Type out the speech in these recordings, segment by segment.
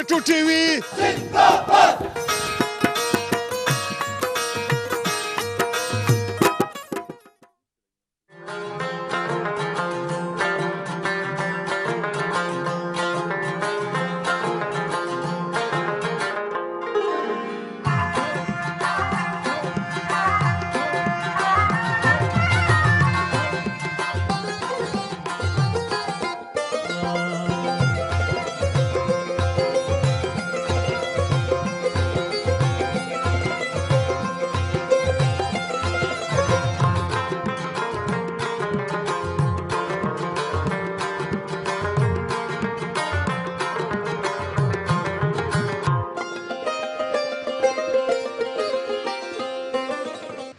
K2 TV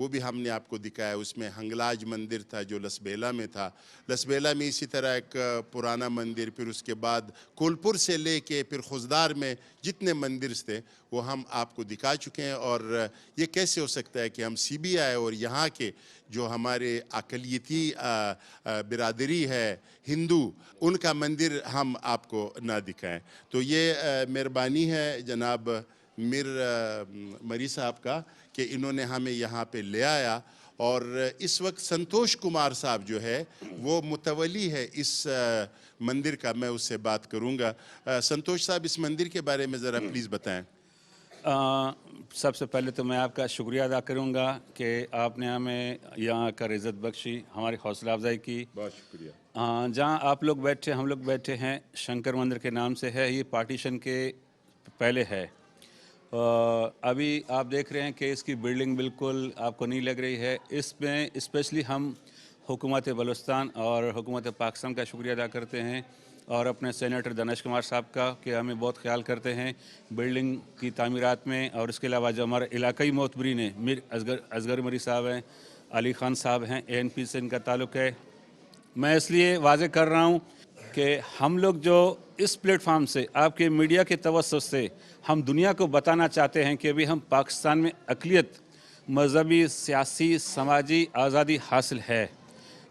وہ بھی ہم نے آپ کو دکھایا. اس میں ہنگلاج مندر تھا جو لسبیلا میں تھا. لسبیلا میں اسی طرح ایک پرانا مندر, پھر اس کے بعد کولپور سے لے کے پھر خزدار میں جتنے مندر تھے وہ ہم آپ کو دکھا چکے ہیں. اور یہ کیسے ہو سکتا ہے کہ ہم سی بی آئی اور یہاں کے جو ہمارے اقلیتی برادری ہے ہندو, ان کا مندر ہم آپ کو نہ دکھائیں. تو یہ مہربانی ہے جناب میر مری صاحب کا کہ انہوں نے ہمیں یہاں پہ لے آیا. اور اس وقت سنتوش کمار صاحب جو ہے وہ متولی ہے اس مندر کا, میں اس سے بات کروں گا. سنتوش صاحب, اس مندر کے بارے میں ذرا پلیز بتائیں. سب سے پہلے تو میں آپ کا شکریہ ادا کروں گا کہ آپ نے ہمیں یہاں کر عزت بخشی, ہماری حوصلہ افزائی کی. بہت شکریہ. جہاں آپ لوگ بیٹھے ہم لوگ بیٹھے ہیں شنکر مندر کے نام سے ہے. یہ پارٹیشن کے پہلے ہے. ابھی آپ دیکھ رہے ہیں کہ اس کی بلڈنگ بالکل آپ کو نہیں لگ رہی ہے. اس میں اسپیشلی ہم حکومت بلوچستان اور حکومت پاکستان کا شکریہ ادا کرتے ہیں, اور اپنے سینیٹر دنیش کمار صاحب کا کہ ہمیں بہت خیال کرتے ہیں بلڈنگ کی تعمیرات میں. اور اس کے علاوہ جو ہمارے علاقائی معتبرین ہیں, میر اصغر مری صاحب ہیں, علی خان صاحب ہیں, اے این پی سے ان کا تعلق ہے. میں اس لیے واضح کر رہا ہوں کہ ہم لوگ جو اس پلیٹ فارم سے آپ کے میڈیا کے توسط سے ہم دنیا کو بتانا چاہتے ہیں کہ ابھی ہم پاکستان میں اقلیت, مذہبی, سیاسی, سماجی آزادی حاصل ہے.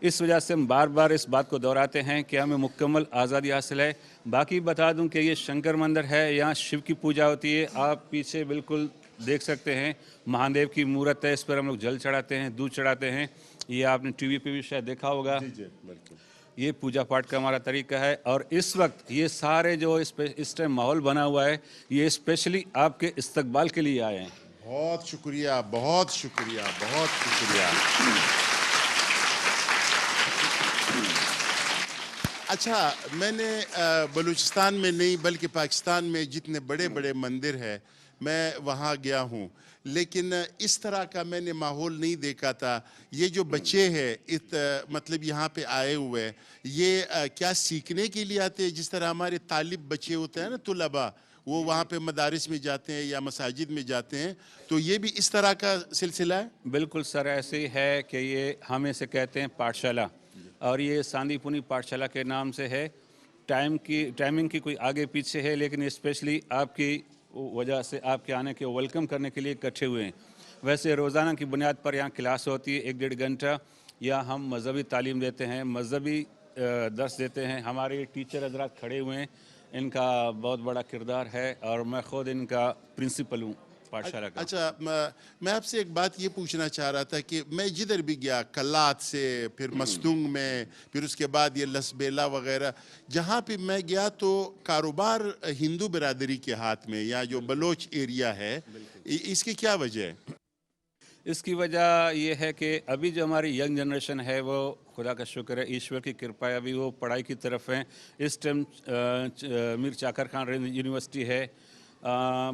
اس وجہ سے ہم بار بار اس بات کو دہراتے ہیں کہ ہمیں مکمل آزادی حاصل ہے. باقی بتا دوں کہ یہ شنکر مندر ہے, یہاں شیو کی پوجا ہوتی ہے. آپ پیچھے بالکل دیکھ سکتے ہیں مہادیو کی مورت ہے, اس پر ہم لوگ جل چڑھاتے ہیں, دودھ چڑھاتے ہیں. یہ آپ نے ٹی وی پہ بھی شاید دیکھا ہوگا. یہ پوجا پاٹ کا ہمارا طریقہ ہے. اور اس وقت یہ سارے جو اس ٹائم ماحول بنا ہوا ہے یہ اسپیشلی آپ کے استقبال کے لیے آئے ہیں. بہت شکریہ, بہت شکریہ, بہت شکریہ. اچھا, میں نے بلوچستان میں نہیں بلکہ پاکستان میں جتنے بڑے بڑے مندر ہیں میں وہاں گیا ہوں, لیکن اس طرح کا میں نے ماحول نہیں دیکھا تھا. یہ جو بچے ہیں مطلب یہاں پہ آئے ہوئے, یہ کیا سیکھنے کے لیے آتے ہیں؟ جس طرح ہمارے طالب بچے ہوتے ہیں نا, طلباء, وہ وہاں پہ مدارس میں جاتے ہیں یا مساجد میں جاتے ہیں, تو یہ بھی اس طرح کا سلسلہ ہے؟ بالکل سر, ایسے ہی ہے کہ یہ ہم اسے کہتے ہیں پاٹھشالہ, اور یہ ساندی پونی پاٹھشالہ کے نام سے ہے. ٹائمنگ کی کوئی آگے پیچھے ہے, لیکن اسپیشلی آپ کی وجہ سے آپ کے آنے کے ویلکم کرنے کے لیے اکٹھے ہوئے ہیں. ویسے روزانہ کی بنیاد پر یہاں کلاس ہوتی ہے 1-1.5 گھنٹہ. یا ہم مذہبی تعلیم دیتے ہیں, مذہبی درس دیتے ہیں. ہمارے ٹیچر حضرات کھڑے ہوئے ہیں, ان کا بہت بڑا کردار ہے, اور میں خود ان کا پرنسپل ہوں پاٹھشالہ کا. اچھا, میں آپ سے ایک بات یہ پوچھنا چاہ رہا تھا کہ میں جدھر بھی گیا, کلات سے پھر مستونگ میں, پھر اس کے بعد یہ لسبیلا وغیرہ, جہاں پہ میں گیا تو کاروبار ہندو برادری کے ہاتھ میں, یا جو بلوچ ایریا ہے, اس کی کیا وجہ ہے؟ اس کی وجہ یہ ہے کہ ابھی جو ہماری ینگ جنریشن ہے وہ خدا کا شکر ہے, ایشور کی کرپا ہے, ابھی وہ پڑھائی کی طرف ہیں. اس ٹائم میر چاکر خان یونیورسٹی ہے.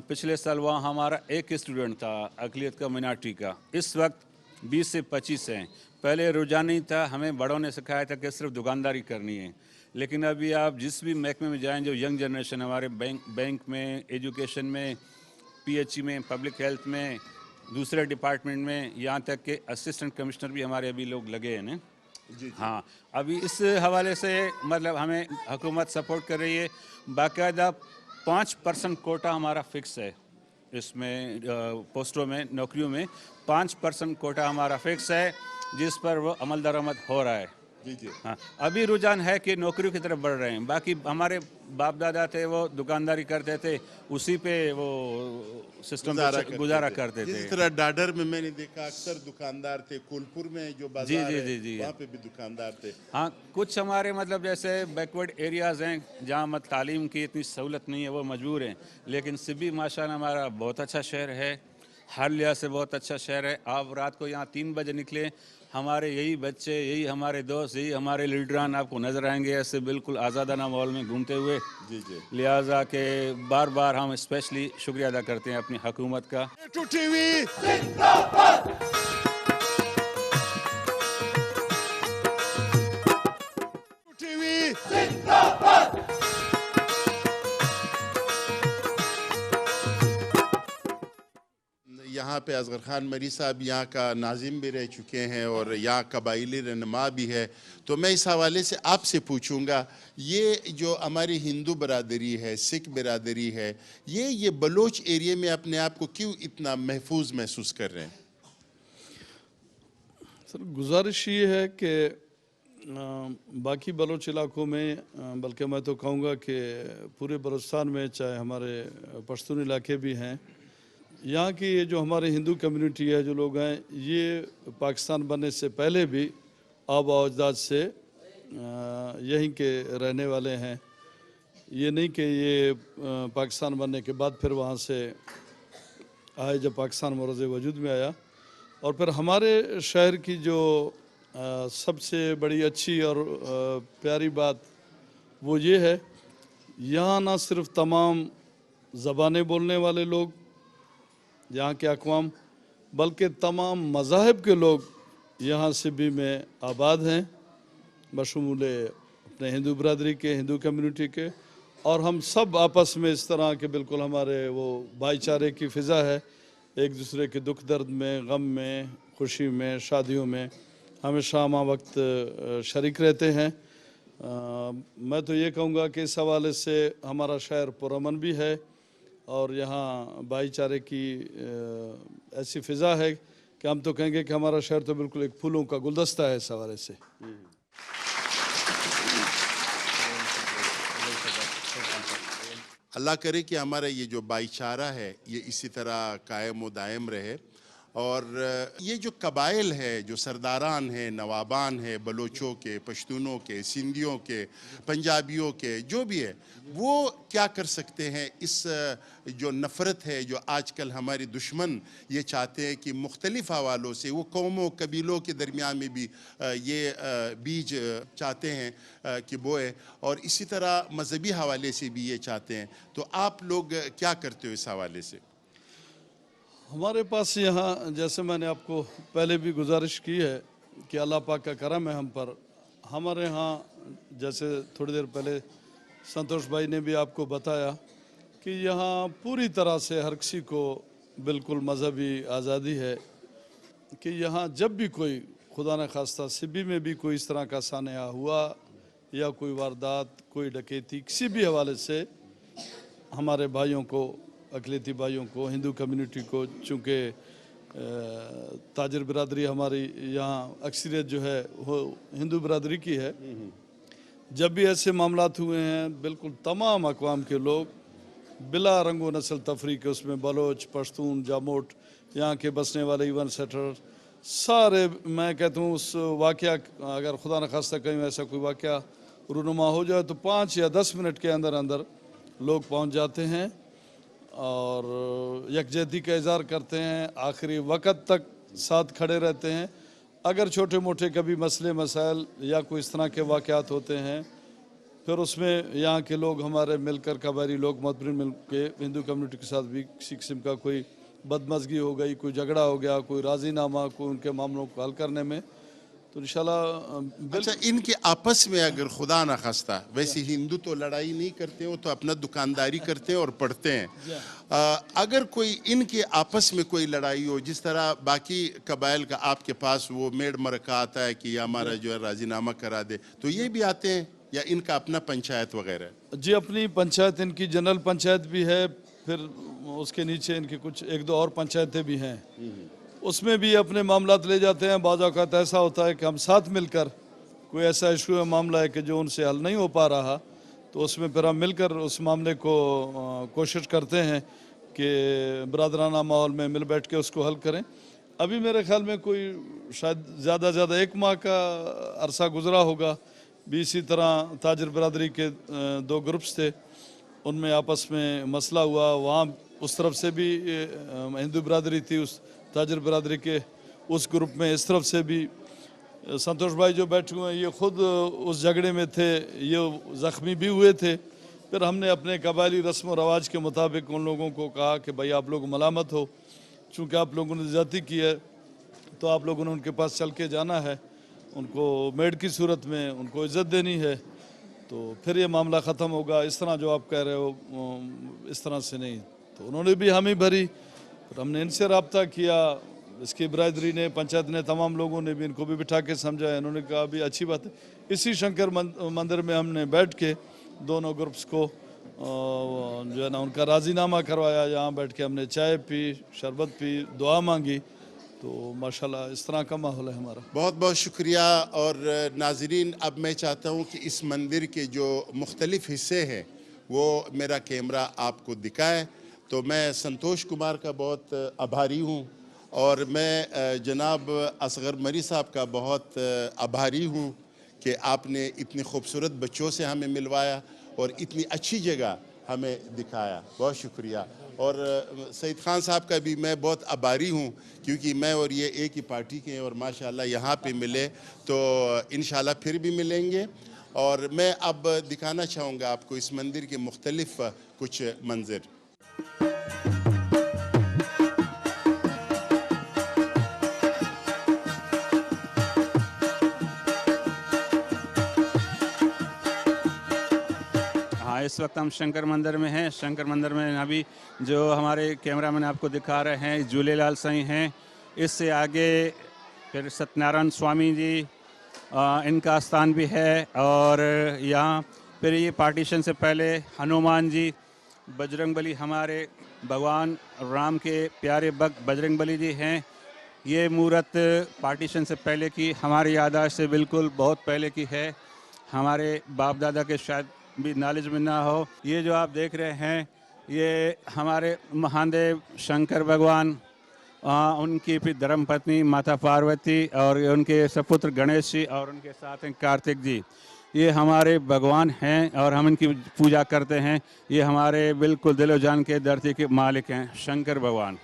پچھلے سال وہاں ہمارا ایک اسٹوڈنٹ تھا اقلیت کا, منارٹی کا. اس وقت 20 سے 25 ہیں. پہلے رجحان نہیں تھا, ہمیں بڑوں نے سکھایا تھا کہ صرف دکانداری کرنی ہے. لیکن ابھی آپ جس بھی محکمے میں جائیں, جو ینگ جنریشن ہمارے بینک میں, ایجوکیشن میں, پی ایچ ای میں, پبلک ہیلتھ میں, دوسرے ڈپارٹمنٹ میں, یہاں تک کہ اسسٹنٹ کمشنر بھی ہمارے ابھی لوگ لگے ہیں نا. ہاں, ابھی اس حوالے سے مطلب ہمیں حکومت سپورٹ کر رہی ہے. باقاعدہ 5% کوٹا ہمارا فکس ہے. اس میں پوسٹوں میں, نوکریوں میں 5% کوٹا ہمارا فکس ہے, جس پر وہ عمل درآمد ہو رہا ہے. ہاں, ابھی رجحان ہے کہ نوکریوں کی طرف بڑھ رہے ہیں. باقی ہمارے باپ دادا تھے وہ دکانداری کرتے تھے, اسی پہ وہ سسٹم گزارا کرتے تھے. جس طرح ڈاڈر میں نے دیکھا اکثر دکاندار تھے, کولپور میں جو بازار ہے وہاں پہ بھی دکاندار تھے. ہاں, کچھ ہمارے مطلب جیسے بیکورڈ ایریاز ہیں جہاں تعلیم کی اتنی سہولت نہیں ہے, وہ مجبور ہیں. لیکن سبی ماشاءاللہ ہمارا بہت اچھا شہر ہے, ہر لحاظ سے بہت اچھا شہر ہے. آپ رات کو یہاں 3 بجے نکلے, ہمارے یہی بچے, یہی ہمارے دوست, یہی ہمارے لیڈران آپ کو نظر آئیں گے ایسے بالکل آزادانہ ماحول میں گھومتے ہوئے. لہٰذا کہ بار بار ہم اسپیشلی شکریہ ادا کرتے ہیں اپنی حکومت کا. یہاں یہاں پہ اصغر خان مری صاحب یہاں کا ناظم بھی رہ چکے ہیں اور یہاں قبائلی رہنما بھی ہے، تو میں اس حوالے سے آپ سے پوچھوں گا، یہ جو ہماری ہندو برادری ہے، سکھ برادری ہے، یہ بلوچ ایریے میں اپنے آپ کو کیوں اتنا محفوظ محسوس کر رہے ہیں؟ سر گزارش یہ ہے کہ باقی بلوچ علاقوں میں، بلکہ میں تو کہوں گا کہ پورے بلوچستان میں، چاہے ہمارے پشتون علاقے بھی ہیں، یہاں کی یہ جو ہمارے ہندو کمیونٹی ہے، جو لوگ ہیں، یہ پاکستان بننے سے پہلے بھی آباء و اجداد سے یہیں کے رہنے والے ہیں. یہ نہیں کہ یہ پاکستان بننے کے بعد پھر وہاں سے آئے جب پاکستان مروز وجود میں آیا. اور پھر ہمارے شہر کی جو سب سے بڑی اچھی اور پیاری بات وہ یہ ہے، یہاں نہ صرف تمام زبانیں بولنے والے لوگ، یہاں کے اقوام، بلکہ تمام مذاہب کے لوگ یہاں سبی میں آباد ہیں، بشمول اپنے ہندو برادری کے، ہندو کمیونٹی کے. اور ہم سب آپس میں اس طرح کے بالکل ہمارے وہ بھائی چارے کی فضا ہے، ایک دوسرے کے دکھ درد میں، غم میں، خوشی میں، شادیوں میں ہمیشہ ہمہ وقت شریک رہتے ہیں. میں تو یہ کہوں گا کہ اس حوالے سے ہمارا شہر پرامن بھی ہے، اور یہاں بھائی چارے کی ایسی فضا ہے کہ ہم تو کہیں گے کہ ہمارا شہر تو بالکل ایک پھولوں کا گلدستہ ہے اس حوالے سے. اللہ کرے کہ ہمارا یہ جو بھائی چارہ ہے یہ اسی طرح قائم و دائم رہے. اور یہ جو قبائل ہے، جو سرداران ہیں، نوابان ہیں، بلوچوں کے، پشتونوں کے، سندھیوں کے، پنجابیوں کے، جو بھی ہے، وہ کیا کر سکتے ہیں؟ اس جو نفرت ہے، جو آج کل ہمارے دشمن یہ چاہتے ہیں کہ مختلف حوالوں سے وہ قوموں قبیلوں کے درمیان میں بھی یہ بیج چاہتے ہیں کہ بوئے، اور اسی طرح مذہبی حوالے سے بھی یہ چاہتے ہیں. تو آپ لوگ کیا کرتے ہو اس حوالے سے؟ ہمارے پاس یہاں، جیسے میں نے آپ کو پہلے بھی گزارش کی ہے کہ اللہ پاک کا کرم ہے ہم پر. ہمارے ہاں جیسے تھوڑی دیر پہلے سنتوش بھائی نے بھی آپ کو بتایا کہ یہاں پوری طرح سے ہر کسی کو بالکل مذہبی آزادی ہے، کہ یہاں جب بھی کوئی خدا نہ خواستہ سبی میں بھی کوئی اس طرح کا سانحہ ہوا یا کوئی واردات، کوئی ڈکیتی، کسی بھی حوالے سے ہمارے بھائیوں کو، اقلیتی بھائیوں کو، ہندو کمیونٹی کو، چونکہ تاجر برادری ہماری یہاں اکثریت جو ہے وہ ہندو برادری کی ہے، جب بھی ایسے معاملات ہوئے ہیں بالکل تمام اقوام کے لوگ بلا رنگ و نسل تفریق، اس میں بلوچ، پشتون، جاموٹ، یہاں کے بسنے والے ایون سیٹر سارے، میں کہتا ہوں اس واقعہ، اگر خدا نخواستہ کہیں ایسا کوئی واقعہ رونما ہو جائے تو 5 یا 10 منٹ کے اندر اندر لوگ پہنچ جاتے ہیں اور یکجہتی کا اظہار کرتے ہیں، آخری وقت تک ساتھ کھڑے رہتے ہیں. اگر چھوٹے موٹے کبھی مسئلے مسائل یا کوئی اس طرح کے واقعات ہوتے ہیں، پھر اس میں یہاں کے لوگ ہمارے مل کر، قبائلی لوگ متبرن مل کے ہندو کمیونٹی کے ساتھ بھی کسی قسم کا کوئی بدمزگی ہو گئی، کوئی جھگڑا ہو گیا، کوئی راضی نامہ، کوئی ان کے معاملوں کو حل کرنے میں، تو انشاءاللہ اچھا، ان کے آپس میں اگر خدا نہ خواستہ، ویسے ہندو تو لڑائی نہیں کرتے ہو، تو اپنا دکانداری کرتے ہیں اور پڑھتے ہیں، اگر کوئی ان کے آپس میں کوئی لڑائی ہو، جس طرح باقی قبائل کا آپ کے پاس وہ میڑ مرکہ آتا ہے کہ یہ ہمارا جو ہے راضی نامہ کرا دے، تو یہ بھی آتے ہیں یا ان کا اپنا پنچایت وغیرہ ہے؟ جی، اپنی پنچایت، ان کی جنرل پنچایت بھی ہے، پھر اس کے نیچے ان کی کچھ 1-2 اور پنچایتیں بھی ہیں، اس میں بھی اپنے معاملات لے جاتے ہیں. بعض اوقات ایسا ہوتا ہے کہ ہم ساتھ مل کر، کوئی ایسا ایشو ہے، معاملہ ہے کہ جو ان سے حل نہیں ہو پا رہا، تو اس میں پھر ہم مل کر اس معاملے کو کوشش کرتے ہیں کہ برادرانہ ماحول میں مل بیٹھ کے اس کو حل کریں. ابھی میرے خیال میں کوئی شاید زیادہ 1 ماہ کا عرصہ گزرا ہوگا، بھی اسی طرح تاجر برادری کے 2 گروپس تھے، ان میں آپس میں مسئلہ ہوا. وہاں اس طرف سے بھی ہندو برادری تھی، اس تاجر برادری کے اس گروپ میں، اس طرف سے بھی سنتوش بھائی جو بیٹھے ہوئے ہیں یہ خود اس جھگڑے میں تھے، یہ زخمی بھی ہوئے تھے. پھر ہم نے اپنے قبائلی رسم و رواج کے مطابق ان لوگوں کو کہا کہ بھائی آپ لوگ ملامت ہو، چونکہ آپ لوگوں نے زیادتی کی ہے تو آپ لوگوں نے ان کے پاس چل کے جانا ہے، ان کو میڈ کی صورت میں ان کو عزت دینی ہے، تو پھر یہ معاملہ ختم ہوگا. اس طرح جو آپ کہہ رہے ہو اس طرح سے نہیں. تو انہوں نے بھی حامی بھری، پھر ہم نے ان سے رابطہ کیا، اس کی برادری نے، پنچایت نے، تمام لوگوں نے بھی ان کو بھی بٹھا کے سمجھایا. انہوں نے کہا بھی اچھی بات ہے. اسی شنکر مندر میں ہم نے بیٹھ کے دونوں گروپس کو جو ہے نا ان کا راضی نامہ کروایا. یہاں بیٹھ کے ہم نے چائے پی، شربت پی، دعا مانگی. تو ماشاءاللہ اس طرح کا ماحول ہے ہمارا. بہت بہت شکریہ. اور ناظرین، اب میں چاہتا ہوں کہ اس مندر کے جو مختلف حصے ہیں وہ میرا کیمرہ آپ کو دکھائے. تو میں سنتوش کمار کا بہت آبھاری ہوں، اور میں جناب اصغر مری صاحب کا بہت آبھاری ہوں کہ آپ نے اتنی خوبصورت بچوں سے ہمیں ملوایا اور اتنی اچھی جگہ ہمیں دکھایا. بہت شکریہ. اور سعید خان صاحب کا بھی میں بہت آبھاری ہوں، کیونکہ میں اور یہ ایک ہی پارٹی کے ہیں، اور ماشاءاللہ یہاں پہ ملے تو انشاءاللہ پھر بھی ملیں گے. اور میں اب دکھانا چاہوں گا آپ کو اس مندر کے مختلف کچھ منظر. اس وقت ہم شنکر مندر میں ہیں. شنکر مندر میں ابھی جو ہمارے کیمرہ مین آپ کو دکھا رہے ہیں جھولے لال سائی ہیں. اس سے آگے پھر ستیہ نارائن سوامی جی ان کا آستان بھی ہے. اور یہاں پھر یہ پارٹیشن سے پہلے ہنومان جی، بجرنگ بلی، ہمارے بھگوان رام کے پیارے بھکت بجرنگ بلی جی ہیں. یہ مورت پارٹیشن سے پہلے کی ہماری یاداشت سے بالکل بہت پہلے کی ہے. ہمارے باپ دادا کے شاید بھی نالج میں نہ ہو. یہ جو آپ دیکھ رہے ہیں یہ ہمارے مہادیو شنکر بھگوان، ان کی پھر دھرم پتنی ماتا پاروتی، اور ان کے سپتر گنیش جی، اور ان کے ساتھ ہیں کارتک جی. یہ ہمارے بھگوان ہیں اور ہم ان کی پوجا کرتے ہیں. یہ ہمارے بالکل دل و جان کے دھرتی کے مالک ہیں شنکر بھگوان.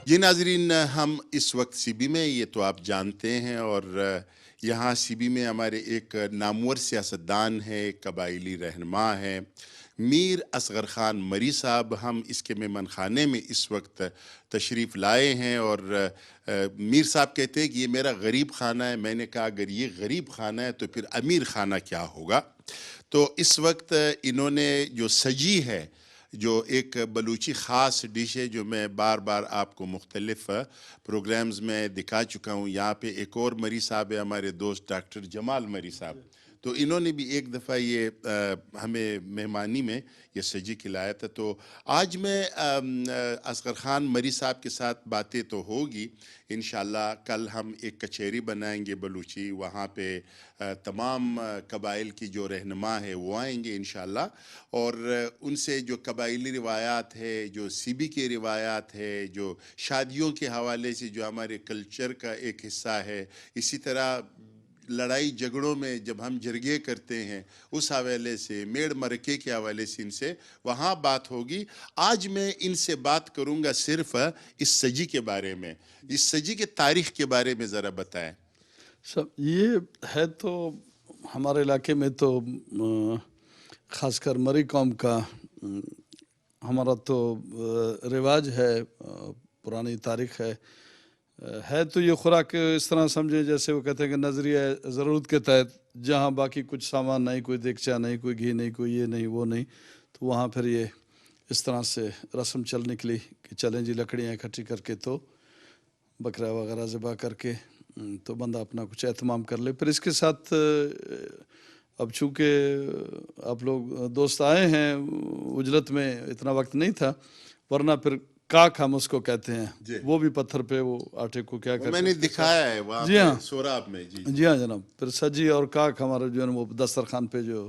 جی ناظرین، ہم اس وقت سی بی میں، یہ تو آپ جانتے ہیں، اور یہاں سی بی میں ہمارے ایک نامور سیاستدان ہے، ایک قبائلی رہنما ہے، میر اصغر خان مری صاحب. ہم اس کے مہمان خانے میں اس وقت تشریف لائے ہیں، اور میر صاحب کہتے ہیں کہ یہ میرا غریب خانہ ہے. میں نے کہا اگر یہ غریب خانہ ہے تو پھر امیر خانہ کیا ہوگا. تو اس وقت انہوں نے جو سجی ہے، جو ایک بلوچی خاص ڈش ہے، جو میں بار بار آپ کو مختلف پروگرامز میں دکھا چکا ہوں. یہاں پہ ایک اور مری صاحب ہے، ہمارے دوست ڈاکٹر جمال مری صاحب. تو انہوں نے بھی ایک دفعہ یہ ہمیں مہمانی میں یہ سجی کھلایا تھا. تو آج میں اصغر خان مری صاحب کے ساتھ باتیں تو ہوگی انشاءاللہ. کل ہم ایک کچہری بنائیں گے بلوچی، وہاں پہ تمام قبائل کی جو رہنما ہے وہ آئیں گے انشاءاللہ، اور ان سے جو قبائلی روایات ہے، جو سی بی کے روایات ہے، جو شادیوں کے حوالے سے جو ہمارے کلچر کا ایک حصہ ہے، اسی طرح لڑائی جھگڑوں میں جب ہم جرگے کرتے ہیں اس حوالے سے، میڑ مرکے کے حوالے سے ان سے وہاں بات ہوگی. آج میں ان سے بات کروں گا صرف اس سجی کے بارے میں. اس سجی کے تاریخ کے بارے میں ذرا بتائیں. یہ ہے تو ہمارے علاقے میں تو خاص کر مری قوم کا ہمارا تو رواج ہے، پرانی تاریخ ہے تو یہ خوراک اس طرح سمجھیں جیسے وہ کہتے ہیں کہ نظریہ ضرورت کے تحت، جہاں باقی کچھ سامان نہیں، کوئی دیگچہ نہیں، کوئی گھی نہیں، کوئی یہ نہیں وہ نہیں، تو وہاں پھر یہ اس طرح سے رسم چل نکلی کہ چلیں جی لکڑیاں اکٹھی کر کے تو بکرا وغیرہ ذبح کر کے تو بندہ اپنا کچھ اہتمام کر لے. پھر اس کے ساتھ اب چونکہ آپ لوگ دوست آئے ہیں، اجلت میں اتنا وقت نہیں تھا، ورنہ پھر کاک ہم اس کو کہتے ہیں، وہ بھی پتھر پہ وہ آٹے کو کیا کرتے ہیں، میں نے دکھایا ہے وہاں جی ہاں سوراب میں. جی ہاں جناب. پھر سجی اور کاک ہمارا جو ہے وہ دسترخوان پہ جو